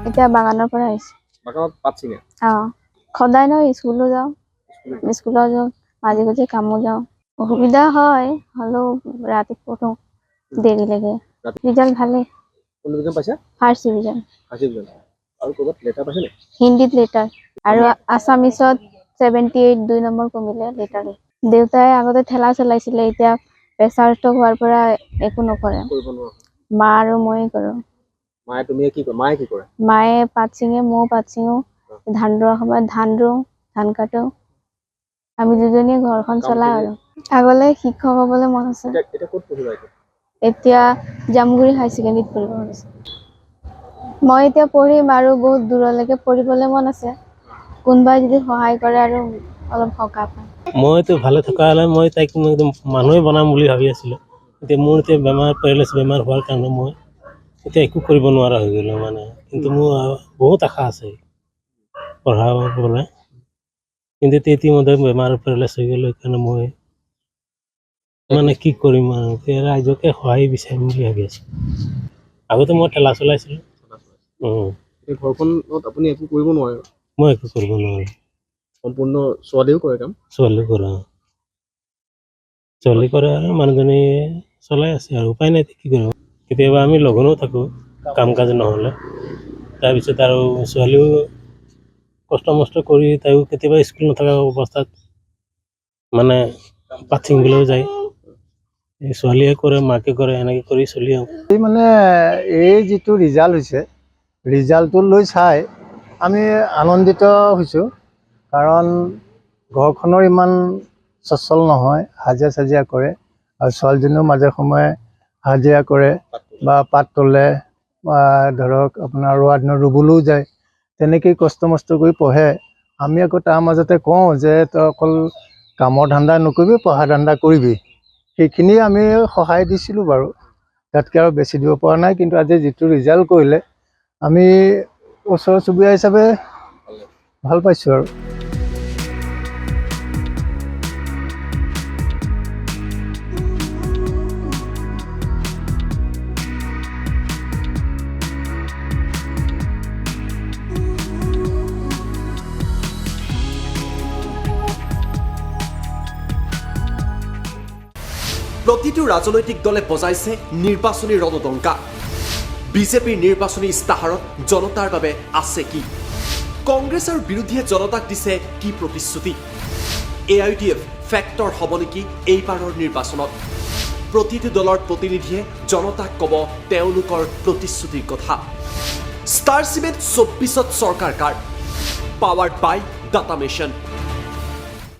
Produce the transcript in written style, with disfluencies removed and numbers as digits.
এতিয়া বাগানৰ পৰা আহিছে। বাগানত পাত ছিঙে? সদায় নহয়, স্কুলো যাওঁ, স্কুলত যাওঁ, মাজে মাজে কামো যাওঁ। অসুবিধা হয়, হ'লেও ৰাতি পঢ়ো দেৰিলৈকে। ৰিজাল্ট ভালেই। কোন ডিভিজন পাইছে? First division. আৰু ক'ৰবাত লেটাৰ পাইছে নে? হিন্দীত লেটাৰ আৰু আছামিছত 78 2 নম্বৰ কমিলে লেটাৰ। দেউতাই আগতে ঠেলা চলাইছিলে, এতিয়া প্ৰেছাৰ ষ্ট্ৰক হোৱাৰ পৰা একো নকৰে। মা আৰু ময়ে কৰোঁ। মায়ে তুমি কি কৰে? মায়ে কি কৰে? মায়ে পাত ছিঙে, ময়ো পাত ছিঙো। ধান ৰোৱাৰ সময়ত ধান ৰোওঁ, ধান কাটো। আমি দুজনীয়ে ঘৰখন চলাওঁ আৰু। আগলৈ শিক্ষক হ'বলৈ মন আছে। এতিয়া ক'ত পঢ়িবা? এতিয়া জামুগুৰি হাই ছেকেণ্ডেৰীত পঢ়িব মন আছে। মই এতিয়া পঢ়িম আৰু বহুত দূৰলৈকে পঢ়িবলৈ মন আছে। কোনোবাই যদি সহায় কৰে আৰু অলপ সকাহ পাম। মইতো ভালে থকা হ'লে মই তাইক একদম মানুহে বনাম বুলি ভাবি আছিলোঁ। এতিয়া মোৰ এতিয়া বেমাৰ পেৰালাইচিছ বেমাৰ হোৱাৰ কাৰণে মই এতিয়া একো কৰিব নোৱাৰা হৈ গ'লোঁ মানে। কিন্তু মোৰ বহুত আশা আছে পঢ়াবলৈ, কিন্তু ইতিমধ্যে বেমাৰ পেৰালাইচিছ হৈ গ'ল। সেইকাৰণে মই মানে কি কৰিম আৰু এতিয়া ৰাইজকে সহায় বিচাৰিম বুলি ভাবি আছোঁ। আগতে মই ঠেলা চলাইছিলোঁ। ঘৰখনত আপুনি একো কৰিব নোৱাৰে? মই একো কৰিব নোৱাৰোঁ। সম্পূৰ্ণ ছোৱালীও কৰে কাম? ছোৱালীও কৰে। ছোৱালী কৰে আৰু মানুহজনী চলাই আছে আৰু উপায় নাই, কি কৰিব। কেতিয়াবা আমি লঘোণেও থাকোঁ কাম কাজ নহ'লে। তাৰপিছত আৰু ছোৱালীও কষ্ট মষ্ট কৰি তাইও কেতিয়াবা স্কুল নথকা অৱস্থাত মানে পাত ছিঙিবলৈও যায়। ছোৱালীয়ে কৰে, মাকে কৰে, এনেকৈ কৰি চলি আহোঁ। মানে এই যিটো ৰিজাল্ট হৈছে, ৰিজাল্টটো লৈ চাই আমি আনন্দিত হৈছোঁ। কাৰণ ঘৰখনৰ ইমান সচ্ছল নহয়, হাজিৰা চাজিৰা কৰে আৰু ছোৱালীজনীও মাজে সময়ে হাজিৰা কৰে বা পাত তোলে বা ধৰক আপোনাৰ ৰোৱা দিনত ৰুবলৈও যায়। তেনেকেই কষ্ট মষ্ট কৰি পঢ়ে। আমি আকৌ তাৰ মাজতে কওঁ যে তই অকল কামৰ ধান্দা নকৰিবি, পঢ়া ধান্দা কৰিবি। সেইখিনিয়ে আমি সহায় দিছিলোঁ বাৰু, তাতকৈ আৰু বেছি দিব পৰা নাই। কিন্তু আজি যিটো ৰিজাল্ট কৰিলে আমি ওচৰ চুবুৰীয়া হিচাপে ভাল পাইছোঁ আৰু। প্ৰতিটো ৰাজনৈতিক দলে বজাইছে নিৰ্বাচনী ৰণদংকা। বিজেপিৰ নিৰ্বাচনী ইস্তাহাৰত জনতাৰ বাবে আছে কি? কংগ্ৰেছ আৰু বিৰোধীয়ে জনতাক দিছে কি প্ৰতিশ্ৰুতি? AIUDF ফেক্টৰ হ'ব নেকি এইবাৰৰ নিৰ্বাচনত? প্ৰতিটো দলৰ প্ৰতিনিধিয়ে জনতাক ক'ব তেওঁলোকৰ প্ৰতিশ্ৰুতিৰ কথা। ষ্টাৰ চিমেণ্ট 24ত চৰকাৰ কাৰ? পাৱাৰ্ড বাই ডাটা মিছন।